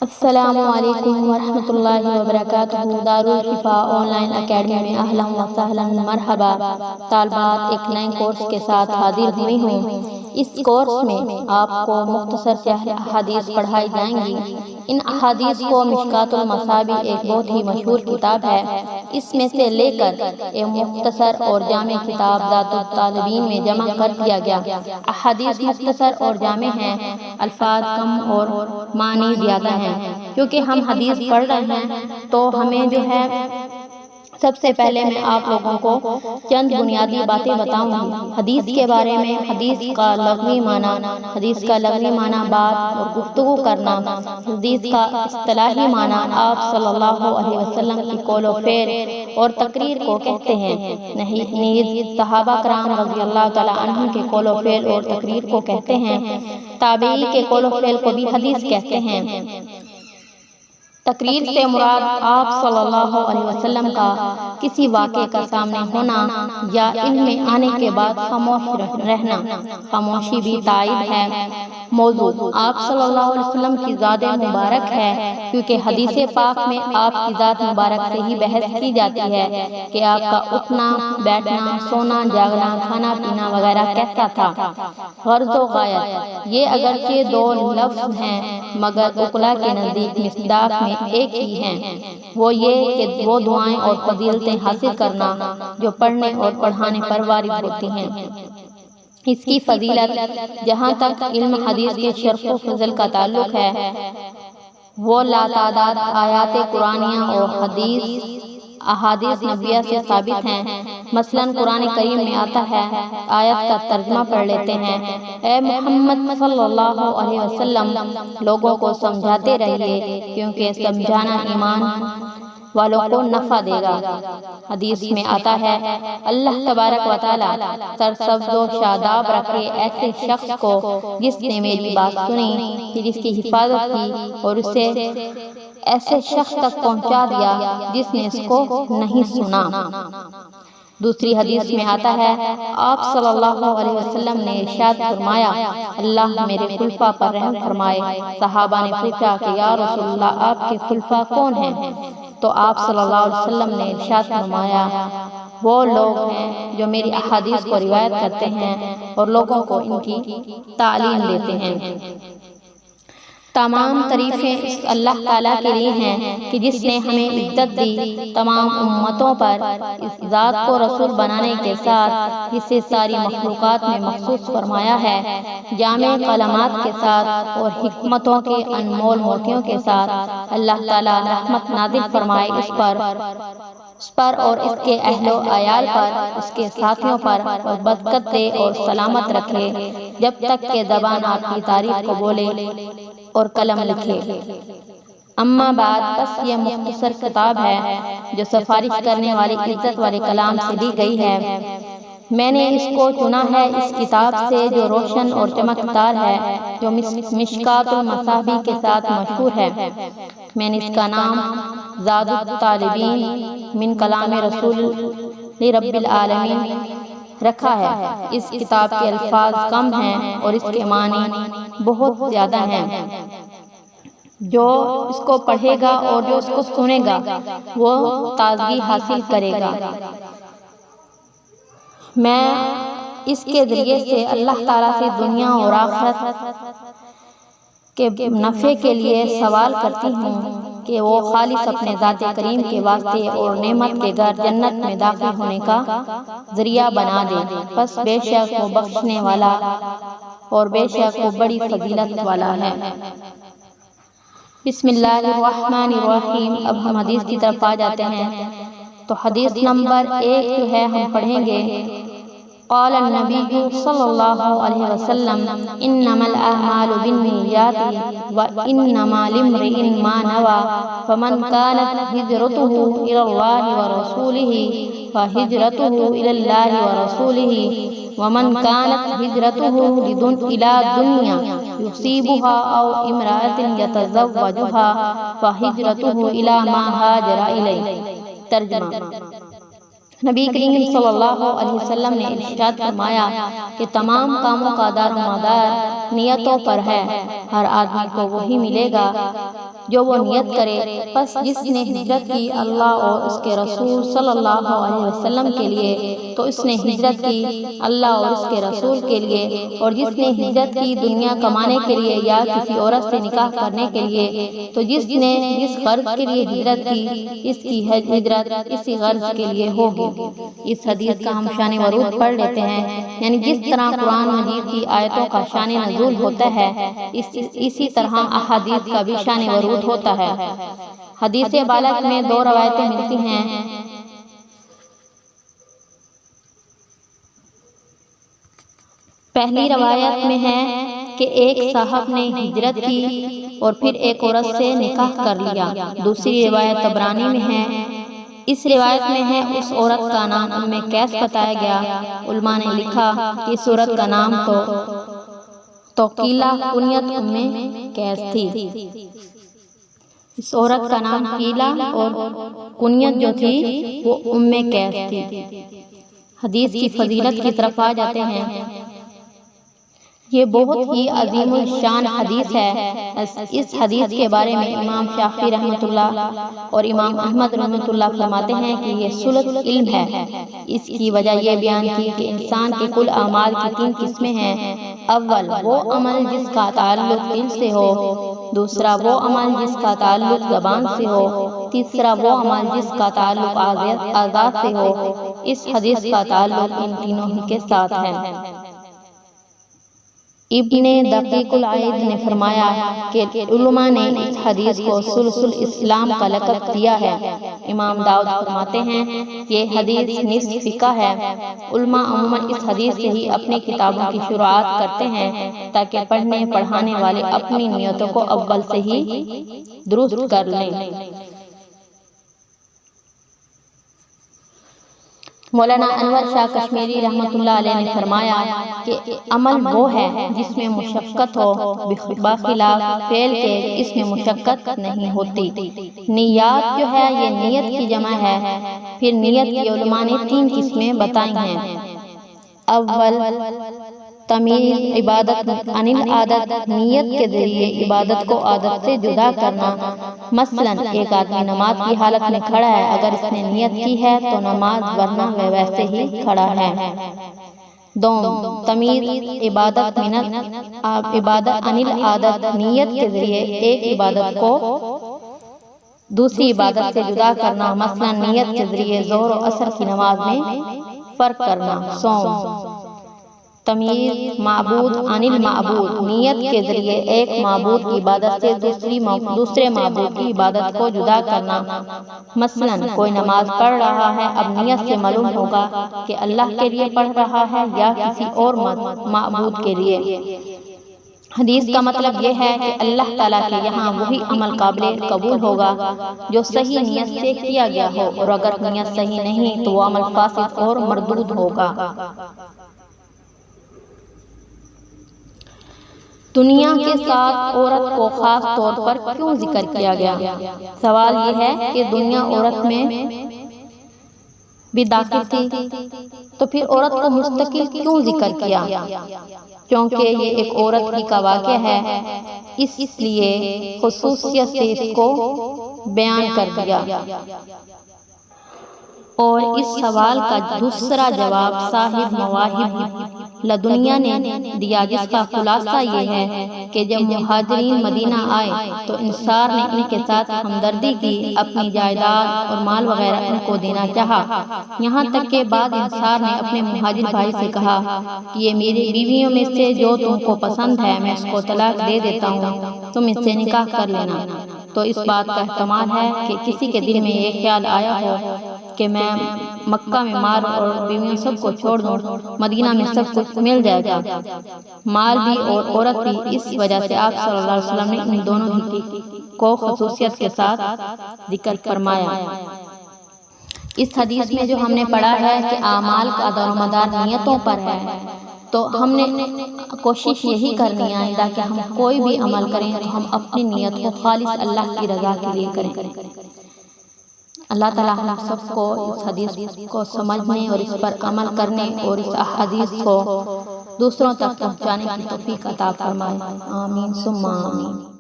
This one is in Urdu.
السلام علیکم ورحمۃ اللہ وبرکاتہ۔ دارالشفا آن لائن اکیڈمی میں اہلا و سہلا مرحبا۔ طالبات ایک نئے کورس کے ساتھ حاضر ہوئی ہوں۔ اس کورس میں آپ کو مختصر چند احادیث پڑھائی جائیں گی۔ ان احادیث کو مشکوٰۃ المصابیح ایک بہت ہی مشہور کتاب ہے، اس میں سے لے کر ایک مختصر اور جامع کتاب ذات الطالبین میں جمع کر دیا گیا۔ احادیث مختصر اور جامع ہیں، الفاظ کم اور معنی زیادہ ہیں۔ کیونکہ ہم حدیث پڑھ رہے ہیں تو ہمیں سب سے پہلے میں آپ لوگوں کو چند بنیادی باتیں بتاؤں گی حدیث کے بارے میں۔ حدیث کا لغوی معنی بات اور گفتگو کرنا۔ حدیث کا اصطلاحی معنی آپ صلی اللہ علیہ وسلم کی قول و فعل اور تقریر کو کہتے ہیں۔ نیز صحابہ کرام رضی اللہ تعالی عنہم کے قول و فعل اور تقریر کو کہتے ہیں۔ تابعی کے قول و فعل کو بھی حدیث کہتے ہیں۔ تقریر سے مراد آپ صلی اللہ علیہ وسلم کا کسی واقعے کا سامنے ہونا یا علم میں آنے کے بعد خاموش رہنا۔ خاموشی بھی تائید ہے۔ موضوع آپ صلی اللہ علیہ وسلم کی ذات مبارک ہے، کیونکہ حدیث پاک میں آپ کی ذات مبارک سے ہی بحث کی جاتی ہے کہ آپ کا اٹھنا بیٹھنا، سونا جاگنا، کھانا پینا وغیرہ کیسا تھا۔ غرض و غایت یہ اگرچہ دو لفظ ہیں مگر عقلاء کے نزدیک مصداق میں ایک ہی ہیں، وہ یہ کہ وہ دعائیں اور فضیلتیں حاصل کرنا جو پڑھنے اور پڑھانے پر وارد ہوتی ہیں۔ اس کی فضیلت جہاں تک علم حدیث کے شرف و فضل کا تعلق ہے، وہ لاتعداد آیات قرآنیہ اور احادیث نبویہ سے ثابت ہیں۔ مثلاً قرآن کریم میں آتا ہے، آیت کا ترجمہ پڑھ لیتے ہیں۔ اے محمد صلی اللہ علیہ وسلم، لوگوں کو سمجھاتے رہیے کیونکہ سمجھانا ایمان والوں کو نفع دے گا۔ حدیث میں آتا ہے، اللہ تبارک و تعالیٰ سرسبز و شاداب رکھے ایسے شخص کو جس نے میری بات سنی، جس کی حفاظت کی اور اسے ایسے شخص تک پہنچا دیا جس نے اس کو نہیں سنا۔ دوسری حدیث میں آتا ہے، آپ صلی اللہ علیہ وسلم نے ارشاد فرمایا، اللہ میرے خلفاء پر رحم فرمائے۔ صحابہ نے پوچھا کہ یا رسول اللہ، آپ کے خلفاء کون ہیں؟ تو آپ صلی اللہ علیہ وسلم نے ارشاد فرمایا، وہ لوگ ہیں جو میری احادیث کو روایت کرتے ہیں اور لوگوں کو ان کی تعلیم دیتے ہیں۔ تمام تعریفیں اس اللہ تعالیٰ کے لیے ہیں کہ جس نے ہمیں عزت دی، تمام امتوں پر اس ذات کو رسول بنانے کے ساتھ جسے ساری مخلوقات میں مخصوص فرمایا ہے، جامع کلمات کے ساتھ اور حکمتوں کے انمول موتیوں کے ساتھ۔ اللہ تعالیٰ رحمت نازل فرمائے اس پر اور اس کے اہل و عیال پر، اس کے ساتھیوں پر، اور برکت دے اور سلامت رکھے جب تک کہ زبان آپ کی تعریف کو بولے اور قلم لکھے۔ اما بعد، بس یہ مختصر کتاب ہے جو سفارش کرنے والی عزت والے کلام سے دی گئی ہے۔ میں نے اس کو چنا ہے اس کتاب سے جو روشن اور چمکدار ہے، جو مشکوٰۃ المصابیح کے ساتھ مشہور ہے۔ میں نے اس کا نام ذات الطالبین من کلام رسول رب العالمین رکھا ہے۔ اس کتاب کے الفاظ کم ہیں اور اس کے معنی بہت زیادہ ہیں۔ جو اس کو پڑھے گا اور جو اس کو سنے گا وہ تازگی حاصل کرے گا۔ میں اس کے ذریعے سے اللہ تعالیٰ سے دنیا اور آخرت کے نفع کے لیے سوال کرتی ہوں کہ وہ خالص اپنے ذات کریم کے واسطے اور نعمت کے گھر جنت میں داخل ہونے کا ذریعہ بنا دے۔ پس بے شک وہ بخشنے والا اور بے شک وہ بڑی فضیلت والا ہے۔ بسم اللہ الرحمن الرحیم۔ اب ہم حدیث کی طرف آ جاتے ہیں۔ تو حدیث نمبر 1 جو ہے ہم پڑھیں گے، قال النبی صلی اللہ علیہ وسلم، انما الاعمال بالنیات وانما لامرئ ما نوى فمن كانت هجرته الى الله ورسوله فهجرته الى الله ورسوله ومن كانت هجرته الى دنيا يصيبها او امرأة يتزوجها فهجرته الى ما هاجر اليه۔ ترجمہ، نبی کریم صلی اللہ علیہ وسلم نے ارشاد فرمایا کہ تمام کاموں کا دار و مدار نیتوں پر ہے، ہر آدمی کو وہی ملے گا جو وہ نیت کرے۔ پس جس نے ہجرت کی اللہ اور اس کے رسول صلی اللہ علیہ وسلم کے لیے تو اس نے ہجرت کی اللہ اور اس کے رسول کے لیے، اور جس نے ہجرت کی دنیا کمانے کے لیے یا کسی عورت سے نکاح کرنے کے لیے، تو جس نے جس غرض کے لیے ہجرت کی اس کی ہجرت اسی غرض کے لیے ہوگی۔ اس حدیث کا ہم شان ورود پڑھ لیتے ہیں، یعنی جس طرح قرآن مجید کی آیتوں کا شان نزول ہوتا ہے اسی طرح احادیث کا بھی شان ورود ہوتا ہے۔ حدیث بالغ میں دو روایتیں ملتی ہیں۔ پہلی روایت میں ہے کہ ایک صاحب نے ہجرت کی اور پھر ایک عورت سے نکاح کر لیا۔ دوسری روایت طبرانی میں ہے۔ اس روایت میں ہے اس عورت کا نام ام قیس بتایا گیا۔ علماء نے لکھا کہ اس عورت کا نام توقیلہ کنیت ام قیس تھی۔ اس عورت کا نام قیلہ اور کنیت جو تھی وہ ام قیس تھی۔ حدیث کی فضیلت کی طرف آ جاتے ہیں۔ یہ بہت ہی عظیم الشان حدیث ہے۔ اس حدیث کے بارے میں امام شافعی رحمۃ اللہ اور امام احمد رحمۃ اللہ فرماتے ہیں کہ یہ ثلث علم ہے۔ اس کی وجہ یہ بیان کی کہ انسان کے کل اعمال کی 3 قسمیں ہیں۔ اول وہ عمل جس کا تعلق دل سے ہو، دوسرا وہ عمل جس کا تعلق زبان سے ہو، تیسرا وہ عمل جس کا تعلق اعضاء سے ہو۔ اس حدیث کا تعلق ان تینوں ہی کے ساتھ ہے۔ ابن دقیق العید نے فرمایا کہ علماء نے اس حدیث کو ثلث الاسلام کا لقب دیا ہے۔ امام داؤد فرماتے ہیں یہ حدیث نصف فقہ ہے۔ علماء عموماً اس حدیث سے ہی اپنی کتابوں کی شروعات کرتے ہیں تاکہ پڑھنے پڑھانے والے اپنی نیتوں کو اول سے ہی درست کر لیں۔ مولانا انور شاہ کشمیری رحمۃ اللہ علیہ نے فرمایا کہ عمل وہ ہے جس میں مشقت ہو، بخلاف فعل کے اس میں مشقت نہیں ہوتی۔ نیات جو ہے یہ نیت کی جمع ہے۔ پھر نیت کی علماء نے 3 قسمیں بتائی ہیں۔ اول تمیز عبادت عن العادت، نیت کے ذریعے عبادت کو عادت سے جدا کرنا۔ مثلا ایک آدمی نماز کی حالت میں کھڑا ہے، اگر اس نے نیت کی ہے تو نماز ورنہ وہ ویسے ہی کھڑا ہے۔ دوم تمیز عبادت عن العادت، نیت کے ذریعے ایک عبادت کو دوسری عبادت سے جدا کرنا۔ مثلا نیت کے ذریعے ظہر و عصر کی نماز میں فرق کرنا۔ سوم تمیز معبود عن المعبود، نیت کے ذریعے ایک معبود کی عبادت سے دوسرے معبود کی عبادت کو جدا کرنا۔ مثلا کوئی نماز پڑھ رہا ہے، اب نیت سے معلوم ہوگا کہ اللہ کے لیے پڑھ رہا ہے یا کسی اور معبود کے لیے۔ حدیث کا مطلب یہ ہے کہ اللہ تعالیٰ کے یہاں وہی عمل قابل قبول ہوگا جو صحیح نیت سے کیا گیا ہو، اور اگر نیت صحیح نہیں تو وہ عمل فاسد اور مردود ہوگا۔ دنیا کے ساتھ عورت کو خاص طور پر کیوں ذکر کیا گیا؟ سوال یہ ہے کہ دنیا عورت میں بھی داخل تھی، تو پھر عورت کو مستقل کیوں ذکر کیا؟ کیونکہ یہ ایک عورت ہی کا واقعہ ہے، اس لیے خصوصیت سے اس کو بیان کر دیا۔ اور اس سوال کا دوسرا جواب صاحب مواہب لدنیا نے دیا، جس کا خلاصہ یہ ہے کہ جب مہاجرین مدینہ آئے تو انصار نے ان کے ساتھ ہمدردی کی، اپنی جائیداد اور مال وغیرہ ان کو دینا چاہا۔ یہاں تک کہ بعد انصار نے اپنے مہاجر بھائی سے کہا کہ یہ میری بیویوں میں سے جو تم کو پسند ہے میں اس کو طلاق دے دیتا ہوں، تم اس سے نکاح کر لینا۔ تو اس بات کا احتمال ہے کہ کسی کے دل میں یہ خیال آیا ہو کہ میں مکہ میں مال اور بیویوں سب کو چھوڑ دوں، مدینہ میں سب کچھ مل جائے گا، مال بھی اور عورت بھی۔ اس وجہ سے آپ صلی اللہ علیہ وسلم نے ان دونوں ہی کو خصوصیت کے ساتھ ذکر فرمایا۔ اس حدیث میں جو ہم نے پڑھا ہے کہ اعمال کا دار و مدار نیتوں پر ہے، تو ہم نے کوشش یہی کرنی ہے تاکہ ہم کوئی بھی عمل کریں تو ہم اپنی نیت کو خالص اللہ کی رضا کے لیے کریں۔ اللہ تعالیٰ ہم سب کو اس حدیث کو سمجھنے اور اس پر عمل کرنے اور اس احادیث کو دوسروں تک پہنچانے کی توفیق عطا فرمائے، آمین ثم آمین۔